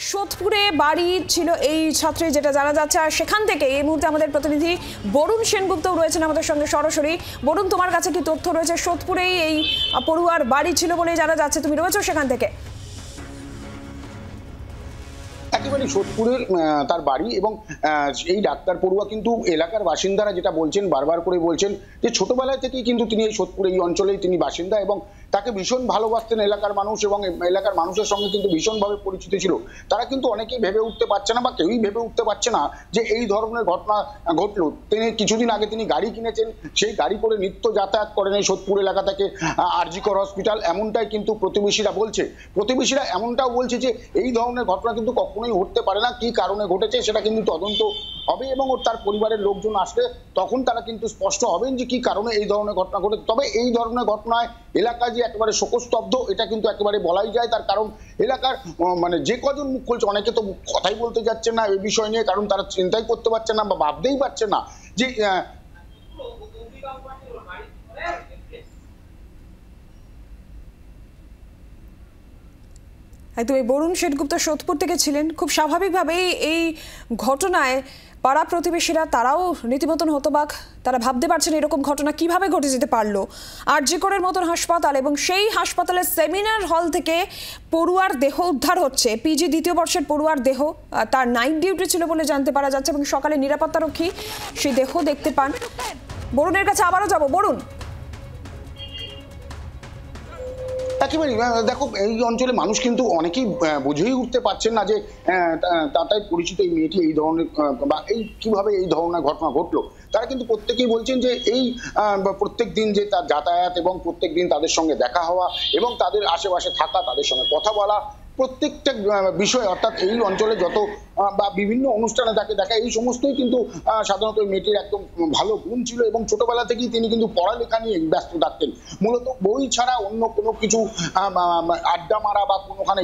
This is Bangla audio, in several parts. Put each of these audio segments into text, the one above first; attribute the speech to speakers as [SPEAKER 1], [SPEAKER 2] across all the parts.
[SPEAKER 1] সোদপুরে বাড়ি ছিল এই ছাত্রী, যেটা জানা যাচ্ছে। আর সেখান থেকে এই মুহূর্তে আমাদের প্রতিনিধি বরুণ সেনগুপ্ত রয়েছেন আমাদের সঙ্গে সরাসরি। বরুণ, তোমার কাছে কি তথ্য রয়েছে? সোদপুরেই এই পড়ুয়ার বাড়ি ছিল বলে জানা যাচ্ছে, তুমি রয়েছো সেখান থেকে।
[SPEAKER 2] একেবারে সোদপুরের তার বাড়ি এবং এই ডাক্তার পড়ুয়া কিন্তু এলাকার বাসিন্দারা যেটা বলছেন, বারবার করে বলছেন যে ছোটবেলা থেকেই কিন্তু তিনি এই সোদপুর এই অঞ্চলেই তিনি বাসিন্দা এবং তাকে ভীষণ ভালোবাসতেন এলাকার মানুষ এবং এলাকার মানুষের সঙ্গে কিন্তু ভীষণভাবে পরিচিত ছিল। তারা কিন্তু অনেকেই ভেবে উঠতে পারছে না বা কেউই ভেবে উঠতে পারছে না যে এই ধরনের ঘটনা ঘটলো। তিনি কিছুদিন আগে তিনি গাড়ি কিনেছেন, সেই গাড়ি করে নিত্য যাতায়াত করেন এই সোদপুর এলাকা থেকে আরজি কর হসপিটাল, এমনটাই কিন্তু প্রতিবেশীরা বলছে। প্রতিবেশীরা এমনটাও বলছে যে এই ধরনের ঘটনা কিন্তু কখনোই ঘটতে পারে না। কি কারণে ঘটেছে সেটা কিন্তু তদন্ত হবে এবং তার পরিবারের লোকজন আসলে তখন তারা কিন্তু স্পষ্ট হবেন যে কি কারণে এই ধরনের ঘটনা ঘটেছে। তবে এই ধরনের ঘটনায় এলাকা যে একেবারে শোকস্তব্ধ এটা কিন্তু একেবারে বলাই যায়। তার কারণ এলাকার মানে যে কজন মুখ খুলছে, অনেকে তো কথাই বলতে যাচ্ছেন না এই বিষয় নিয়ে, কারণ তারা চিন্তাই করতে পারছেন না বা ভাবতেই পারছেন না যে
[SPEAKER 1] একদম। বরুণ সেনগুপ্ত সোদপুর থেকে ছিলেন। খুব স্বাভাবিকভাবেই এই ঘটনায় পাড়া প্রতিবেশীরা তারাও রীতিমতন হতবাক। তারা ভাবতে পারছেন এরকম ঘটনা কিভাবে ঘটে যেতে পারলো। আরজি করের মতন হাসপাতাল এবং সেই হাসপাতালের সেমিনার হল থেকে পড়ুয়ার দেহ উদ্ধার হচ্ছে। পিজি দ্বিতীয় বর্ষের পড়ুয়ার দেহ, তার নাইট ডিউটি ছিল বলে জানতে পারা যাচ্ছে এবং সকালে নিরাপত্তারক্ষী সেই দেহ দেখতে পান। বরুণের কাছে আবারও যাব। বরুণ,
[SPEAKER 2] একেবারে দেখো, এই অঞ্চলে মানুষ কিন্তু অনেকেই বুঝেই উঠতে পারছেন না যে তাই পরিচিত এই মেয়েটি এই ধরনের বা এই কিভাবে এই ধরনের ঘটনা ঘটলো। তারা কিন্তু প্রত্যেকেই বলছেন যে এই প্রত্যেক দিন যে তার যাতায়াত এবং প্রত্যেক দিন তাদের সঙ্গে দেখা হওয়া এবং তাদের আশেপাশে থাকা, তাদের সঙ্গে কথা বলা, প্রত্যেকটা বিষয় অর্থাৎ এই অঞ্চলে যত বা বিভিন্ন অনুষ্ঠানে তাকে দেখা, এই সমস্তই কিন্তু সাধারণত মেয়েটির একদম ভালো গুণ ছিল এবং ছোটবেলা থেকেই তিনি কিন্তু পড়ালেখা নিয়ে ব্যস্ত থাকতেন। মূলত বই ছাড়া অন্য কোনো কিছু আড্ডা মারা বা কোনোখানে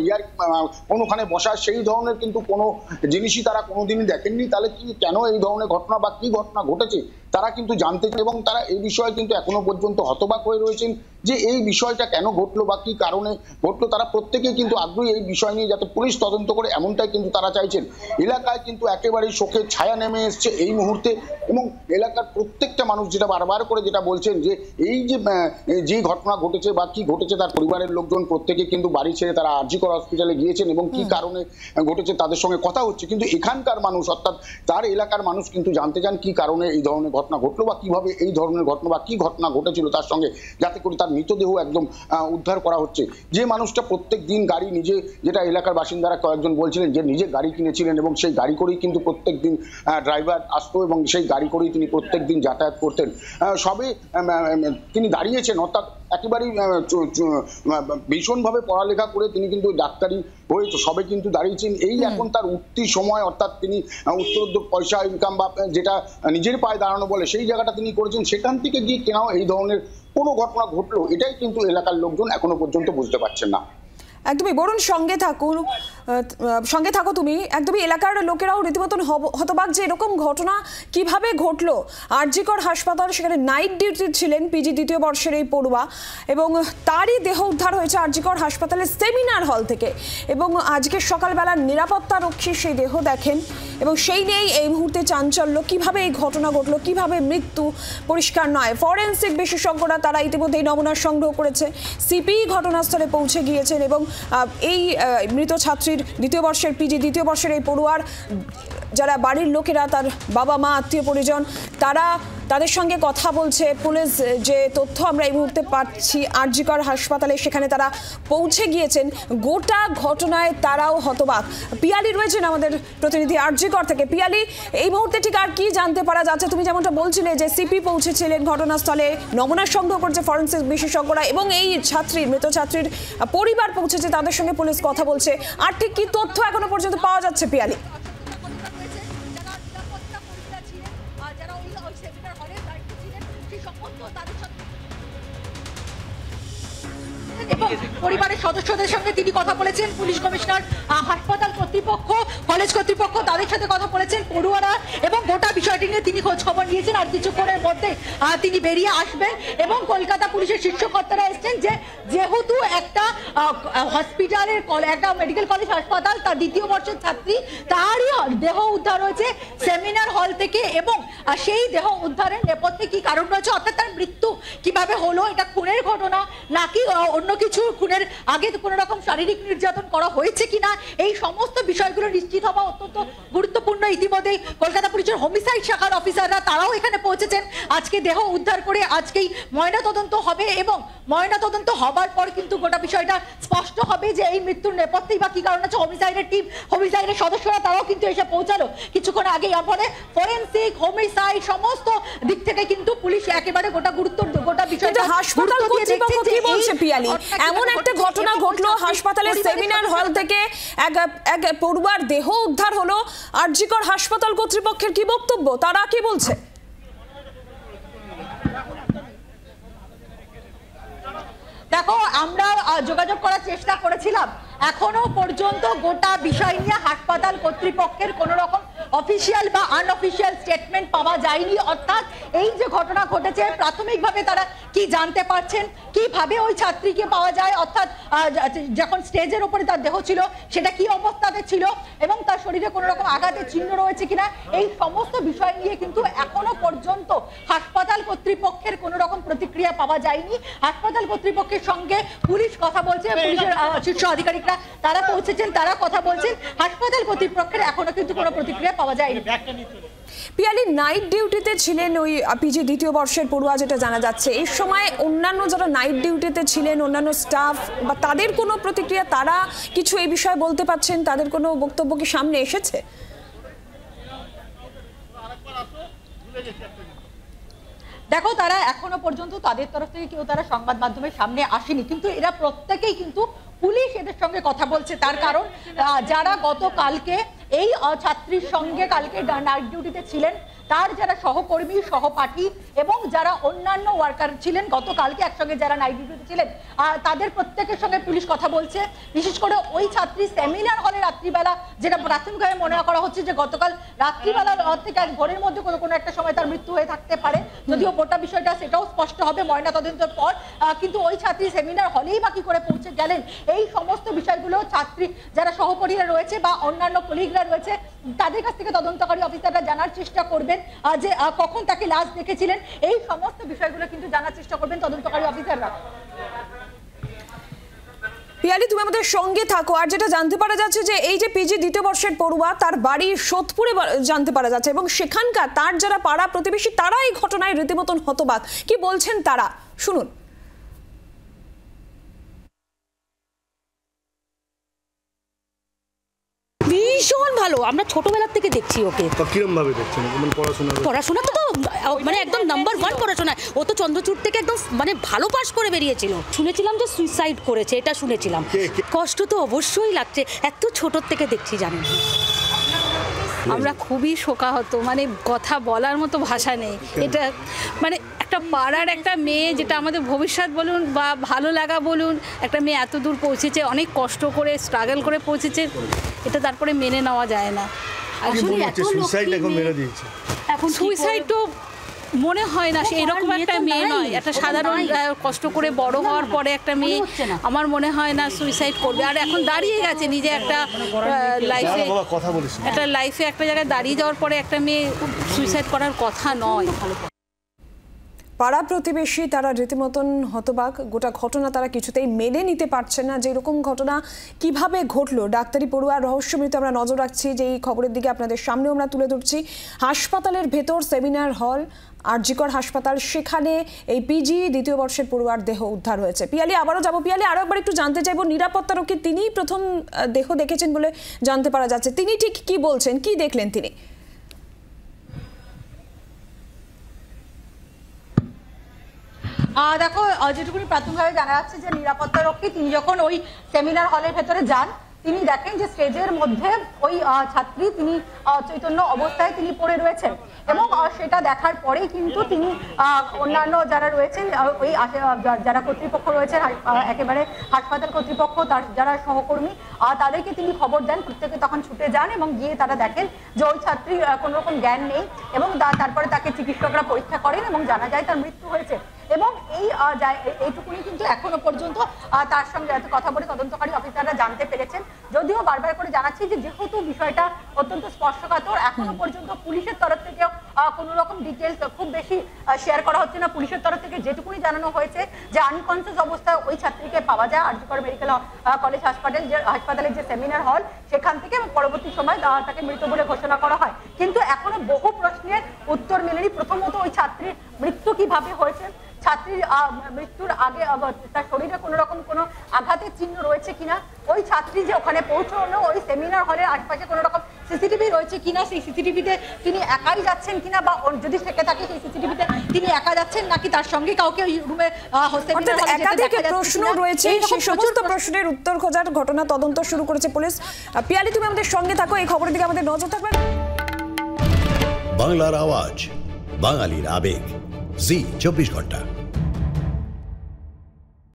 [SPEAKER 2] কোনোখানে বসা সেই ধরনের কিন্তু কোনো জিনিসই তারা কোনোদিনই দেখেননি। তাহলে কি কেন এই ধরনের ঘটনা বা কি ঘটনা ঘটেছে তারা কিন্তু জানতে চান এবং তারা এই বিষয়ে কিন্তু এখনো পর্যন্ত হতবাক হয়ে রয়েছেন যে এই বিষয়টা কেন ঘটলো বা কি কারণে ঘটলো। তারা প্রত্যেকেই কিন্তু আগ্রহী এই বিষয় নিয়ে যাতে পুলিশ তদন্ত করে, এমনটাই কিন্তু তারা চাইছেন। এলাকায় কিন্তু একেবারেই শোকের ছায়া নেমে এসছে এই মুহূর্তে এবং এলাকার প্রত্যেকটা মানুষ যেটা বারবার করে যেটা বলছেন যে এই যে ঘটনা ঘটেছে বা কি ঘটেছে, তার পরিবারের লোকজন প্রত্যেকে কিন্তু বাড়ি ছেড়ে তারা আরজি কর হসপিটালে গিয়েছেন এবং কি কারণে ঘটেছে তাদের সঙ্গে কথা হচ্ছে। কিন্তু এখানকার মানুষ অর্থাৎ তার এলাকার মানুষ কিন্তু জানতে চান কি কারণে এই ধরনের ঘটনা ঘটলো বা কিভাবে এই ধরনের ঘটনা বা কি ঘটনা ঘটেছিল তার সঙ্গে, যাতে করে তার মৃতদেহ একদম উদ্ধার করা হচ্ছে। যে মানুষটা প্রত্যেক দিন গাড়ি নিজে, যেটা এলাকার বাসিন্দারা কয়েকজন বলছিলেন যে নিজে গাড়ি কিনেছিলেন এবং সেই গাড়ি করেই কিন্তু প্রত্যেক দিন ড্রাইভার আসতো এবং সেই গাড়ি করেই তিনি প্রত্যেক দিন যাতায়াত করতেন। সবে তিনি দাঁড়িয়েছেন অর্থাৎ একেবারেই ভীষণভাবে পড়ালেখা করে তিনি কিন্তু ডাক্তারি হয়ে সবে কিন্তু দাঁড়িয়েছেন। এই এখন তার উঠতি সময়, অর্থাৎ তিনি উত্তরোত্তর পয়সা ইনকাম বা যেটা নিজের পায়ে দাঁড়ানো বলে সেই জায়গাটা তিনি করেছেন। সেখান থেকে গিয়ে কেন এই ধরনের কোনো ঘটনা ঘটলো এটাই কিন্তু এলাকার লোকজন এখনো পর্যন্ত বুঝতে পারছেন না।
[SPEAKER 1] একদমই। বরুণ, সঙ্গে থাকো তুমি। একদমই এলাকার লোকেরাও রীতিমতন হতবাক যে এরকম ঘটনা কিভাবে ঘটলো। আরজি কর হাসপাতাল, সেখানে নাইট ডিউটি ছিলেন পিজি দ্বিতীয় বর্ষের এই পড়ুয়া এবং তারই দেহ উদ্ধার হয়েছে আরজি কর হাসপাতালের সেমিনার হল থেকে এবং আজকে সকালবেলা নিরাপত্তারক্ষী সেই দেহ দেখেন এবং সেই নিয়েই এই মুহূর্তে চাঞ্চল্য। কিভাবে এই ঘটনা ঘটলো, কিভাবে মৃত্যু পরিষ্কার নয়। ফরেন্সিক বিশেষজ্ঞরা তারা ইতিমধ্যেই নমুনা সংগ্রহ করেছে। সিপি ঘটনাস্থলে পৌঁছে গিয়েছেন এবং এই মৃত ছাত্রীর পিজি দ্বিতীয় বর্ষের এই পড়ুয়ার যারা বাড়ির লোকেরা, তার বাবা মা আত্মীয় পরিজন, তাদের সঙ্গে কথা বলছে পুলিশ। যে তথ্য আমরা এই মুহূর্তে পাচ্ছি আরজি কর হাসপাতালে, সেখানে তারা পৌঁছে গিয়েছেন। গোটা ঘটনায় তারাও হতবাক। পিয়ালি রয়েছেন আমাদের প্রতিনিধি আরজি কর থেকে। পিয়ালি, এই মুহূর্তে ঠিক আর কি জানতে পারা যাচ্ছে? তুমি যেমনটা বলছিলে যে সিপি পৌঁছেছিলেন ঘটনাস্থলে, নমুনা সংগ্রহ করেছে ফরেন্সিক বিশেষজ্ঞরা এবং এই মৃত ছাত্রীর পরিবার পৌঁছেছে, তাদের সঙ্গে পুলিশ কথা বলছে। আর ঠিক কি তথ্য এখনো পর্যন্ত পাওয়া যাচ্ছে পিয়ালি?
[SPEAKER 3] পরিবারের সদস্যদের সঙ্গে তিনি কথা বলেছেন। পুলিশ কমিশনার, হাসপাতাল কর্তৃপক্ষ, কলেজ কর্তৃপক্ষ তাদের সাথে কথা বলেছেন, পড়ুয়ারা, এবং গোটা বিষয়টি নিয়ে তিনি খোঁজ খবর নিয়েছেন। আর কিছুক্ষণের মধ্যে তিনি বেরিয়ে আসবেন এবং কলকাতা পুলিশের শীর্ষ কর্তারা এসছেন যে যেহেতু একটা হসপিটালের একটা মেডিকেল কলেজ হাসপাতাল, তার দ্বিতীয় বর্ষের ছাত্রী, তারই দেহ উদ্ধার হয়েছে সেমিনার হল থেকে, এবং সেই দেহ উদ্ধারের নেপথ্যে কি কারণ রয়েছে, অর্থাৎ তার মৃত্যু কিভাবে হলো, এটা খুনের ঘটনা নাকি অন্য কিছু, খুনের আগে কোনো রকম শারীরিক নির্যাতন করা হয়েছে কিনা, এই সমস্ত বিষয়গুলো নিশ্চিত হওয়া অত্যন্ত গুরুত্বপূর্ণ। ইতিমধ্যেই কলকাতা পুলিশের হোমিসাইড শাখার অফিসাররা তারাও এখানে পৌঁছেছেন। আজকে দেহ উদ্ধার করে আজকেই ময়নাতদন্ত হবে, এবং ময়নাতদন্ত হবার পর কিন্তু গোটা বিষয়টা স্পষ্ট হবে যে এই মৃত্যুর নেপথ্যেই বা কি কারণ আছে। হোমিসাইডের টিম, হোমিসাইডের সদস্যরা তারাও কিন্তু এসে পৌঁছালো কিছুক্ষণ আগেই। ফলে ফরেনসিক, হোমিসাইড সমস্ত দিক থেকে কিন্তু পুলিশ একেবারে গোটা বিষয়টা
[SPEAKER 1] হাসপাতাল কর্তৃপক্ষ কি বলছে পিয়ালি? এমন একটা ঘটনা ঘটলো, হাসপাতালের সেমিনার হল থেকে এক পড়ুয়ার দেহ উদ্ধার হলো, আরজিকর হাসপাতাল কর্তৃপক্ষের কি বক্তব্য, তারা কি বলছে?
[SPEAKER 3] দেখো, আমরা যোগাযোগ করার চেষ্টা করেছিলাম, এখনো পর্যন্ত গোটা বিষয় নিয়ে হাসপাতাল কর্তৃপক্ষের কোনো রকম অফিসিয়াল বা আনঅফিসিয়াল স্টেটমেন্ট পাওয়া যায়নি। অর্থাৎ এই যে ঘটনা ঘটেছে, প্রাথমিকভাবে তারা কি জানতে পারছেন, কিভাবে ওই ছাত্রীকে পাওয়া যায়, অর্থাৎ যখন স্টেজের উপরে তার দেহ ছিল সেটা কি অবস্থাতে ছিল, এবং তার শরীরে কোনো রকম আঘাতের চিহ্ন রয়েছে কিনা, এই সমস্ত বিষয় নিয়ে কিন্তু এখনো পর্যন্ত হাসপাতাল কর্তৃপক্ষের কোনো রকম প্রতিক্রিয়া পাওয়া যায়নি। হাসপাতাল কর্তৃপক্ষের সঙ্গে পুলিশ কথা বলছে, পুলিশের শীর্ষ আধিকারিকরা তারা পৌঁছেছেন, তারা কথা বলছেন। হাসপাতাল কর্তৃপক্ষের এখনো কিন্তু কোনো প্রতিক্রিয়া পাওয়া যায়নি।
[SPEAKER 1] পিয়ালি, নাইট ডিউটিতে ছিলেন ওই পিজি দ্বিতীয় বর্ষের পড়ুয়া, যেটা জানা যাচ্ছে। এই সময় অন্যান্য যারা নাইট ডিউটিতে ছিলেন, অন্যান্য স্টাফ বা তাদের কোনো প্রতিক্রিয়া, তারা কিছু এই বিষয়ে বলতে পারছেন, তাদের কোনো বক্তব্য কি সামনে এসেছে?
[SPEAKER 3] দেখো, তারা এখনো পর্যন্ত তাদের তরফ থেকে কেউ তারা সংবাদ মাধ্যমের সামনে আসেনি, কিন্তু এরা প্রত্যেকেই কিন্তু পুলিশ এদের সঙ্গে কথা বলছে। তার কারণ যারা গতকালকে এই ছাত্রীর সঙ্গে কালকে নাইট ডিউটিতে ছিলেন, তার যারা সহকর্মী, সহপাঠী এবং যারা অন্যান্য ওয়ার্কার ছিলেন গতকালকে একসঙ্গে যারা নাইট ডিউটিতে ছিলেন, তাদের প্রত্যেকের সঙ্গে পুলিশ কথা বলছে। বিশেষ করে ওই ছাত্রী সেমিনার হলে রাত্রিবেলা, যেটা প্রাথমিকভাবে মনে করা হচ্ছে যে গতকাল রাত্রিবেলা থেকে আজ ভোরের মধ্যে কোনো একটা সময় তার মৃত্যু হয়ে থাকতে পারে, যদিও গোটা বিষয়টা সেটাও স্পষ্ট হবে ময়নাতদন্তের পর। কিন্তু ওই ছাত্রী সেমিনার হলেই বা কি করে পৌঁছে গেলেন, এই সমস্ত বিষয়গুলো ছাত্রী যারা সহপরিরা রয়েছে বা অন্যান্য কলিগরা রয়েছে তাদের কাছ থেকে তদন্তকারী অফিসাররা জানার চেষ্টা করবেন যে কখন তাকে লাশ দেখেছিলেন, এই সমস্ত বিষয়গুলো কিন্তু জানার চেষ্টা করবেন তদন্তকারী অফিসাররা।
[SPEAKER 1] পিয়ালি, তুমি আমাদের সঙ্গে থাকো। আর যেটা জানতে পারা যাচ্ছে যে এই যে পিজি দ্বিতীয় বর্ষের পড়ুয়া, তার বাড়ি সোদপুরে জানতে পারা যাচ্ছে, এবং সেখানকার তার যারা পাড়া প্রতিবেশী তারা এই ঘটনায় রীতিমতন হতবাক। কি বলছেন তারা, শুনুন।
[SPEAKER 4] ভীষণ ভালো, আমরা ছোটবেলার থেকে দেখছি ওকে।
[SPEAKER 5] কিরকম ভাবে দেখছেন? মানে
[SPEAKER 4] পড়াশোনা তো মানে একদম নাম্বার 1 পড়াশোনা। ও তো চন্দ্রচূড় থেকে একদম মানে ভালো পাস করে বেরিয়েছিল। শুনেছিলাম যে সুইসাইড করেছে, এটা শুনেছিলাম। কষ্ট তো অবশ্যই লাগছে, এত ছোটোর থেকে দেখছি, জানেন।
[SPEAKER 6] আমরা খুবই শোকাহত, মানে কথা বলার মতো ভাষা নেই। এটা মানে একটা পাড়ার একটা মেয়ে, যেটা আমাদের ভবিষ্যৎ বলুন বা ভালো লাগা বলুন, একটা মেয়ে এত দূর পৌঁছেছে, অনেক কষ্ট করে স্ট্রাগল করে পৌঁছেছে, এটা তারপরে মেনে নেওয়া যায় না। এখন সুইসাইড তো মনে হয় না, এরকম একটা মেয়ে নয়, একটা সাধারণ কষ্ট করে বড় হওয়ার পরে একটা মেয়ে, আমার মনে হয় না সুইসাইড করবে। আর এখন দাঁড়িয়ে গেছে নিজে একটা লাইফে একটা জায়গায় দাঁড়িয়ে যাওয়ার পরে একটা মেয়ে সুইসাইড করার কথা নয়।
[SPEAKER 1] পাড়া প্রতিবেশী তারা রীতিমতন হতবাক। গোটা ঘটনা তারা কিছুতেই মেনে নিতে পারছে না যে এরকম ঘটনা কিভাবে ঘটলো। ডাক্তারি পড়ুয়ার রহস্যমৃত্যু আমরা নজর রাখছি, যে এই খবরের দিকে আপনাদের সামনেও আমরা তুলে ধরছি। হাসপাতালের ভেতর সেমিনার হল, আরজিকর হাসপাতাল, সেখানে এই পিজি দ্বিতীয় বর্ষের পড়ুয়ার দেহ উদ্ধার হয়েছে। পিয়ালি, আবারও যাবো। পিয়ালি, আরও একবার একটু জানতে চাইবো, নিরাপত্তারক্ষী তিনি প্রথম দেহ দেখেছেন বলে জানতে পারা যাচ্ছে, তিনি ঠিক কি বলছেন, কি দেখলেন তিনি?
[SPEAKER 3] দেখো, যেটুকুনি প্রাথমিকভাবে জানা যাচ্ছে যে নিরাপত্তারক্ষী তিনি যখন ওই সেমিনার হলের ভেতরে যান, তিনি দেখেন যে স্টেজের মধ্যে ওই ছাত্রী তিনি চৈতন্য অবস্থায় তিনি পড়ে রয়েছেন এবং সেটা দেখার পরেই কিন্তু তিনি অন্যান্য যারা রয়েছেন ওই যারা কর্তৃপক্ষ রয়েছেন একেবারে হাসপাতাল কর্তৃপক্ষ তার যারা সহকর্মী তাদেরকে তিনি খবর দেন। প্রত্যেকে তখন ছুটে যান এবং গিয়ে তারা দেখেন যে ওই ছাত্রী কোনো রকম জ্ঞান নেই এবং তারপরে তাকে চিকিৎসকরা পরীক্ষা করেন এবং জানা যায় তার মৃত্যু হয়েছে। এবং এইটুকুনি কিন্তু এখনো পর্যন্ত তার সঙ্গে কথা বলে তদন্তকারী অফিসাররা জানতে পেরেছেন। যদিও বারবার করে জানাচ্ছি যে যেহেতু বিষয়টা অত্যন্ত স্পর্শকাতর, এখনো পর্যন্ত পুলিশের তরফ থেকেও কোনো রকম ডিটেলস খুব বেশি শেয়ার করা হচ্ছে না। পুলিশের তরফ থেকে যেটুকুনি জানানো হয়েছে যে আনকনসিয়াস অবস্থায় ওই ছাত্রীকে পাওয়া যায় আর.জি.কর মেডিকেল কলেজ হাসপাতালের যে সেমিনার হল সেখান থেকে, এবং পরবর্তী সময় তাকে মৃত বলে ঘোষণা করা হয়। কিন্তু এখনো বহু প্রশ্নের উত্তর মেলেনি। প্রথমত ওই ছাত্রীর মৃত্যু কিভাবে হয়েছে, ছাত্রীর মৃত্যুর আগে তার শরীরে কোনো রকম কোনো আঘাতের চিহ্ন রয়েছে কিনা, ওই ছাত্রী যে ওখানে পৌঁছানো ওই সেমিনার হলের আশপাশে কোনো রকম সিসিটিভি রয়েছে কিনা, সেই সিসিটিভিতে তিনি একাই যাচ্ছেন কিনা, বা যদি থেকে থাকে সেই সিসিটিভিতে তিনি একা যাচ্ছেন নাকি তার সঙ্গে কাউকে ওই রুমে
[SPEAKER 1] একাধিক প্রশ্ন রয়েছে, সেই সমস্ত প্রশ্নের উত্তর খোঁজার ঘটনা তদন্ত শুরু করেছে পুলিশ। পিয়ালি, তুমি আমাদের সঙ্গে থাকো, এই খবরের দিকে আমাদের নজর থাকবে।
[SPEAKER 5] বাংলার আওয়াজ, বাঙালির আবেগ, জি 24 ঘন্টা।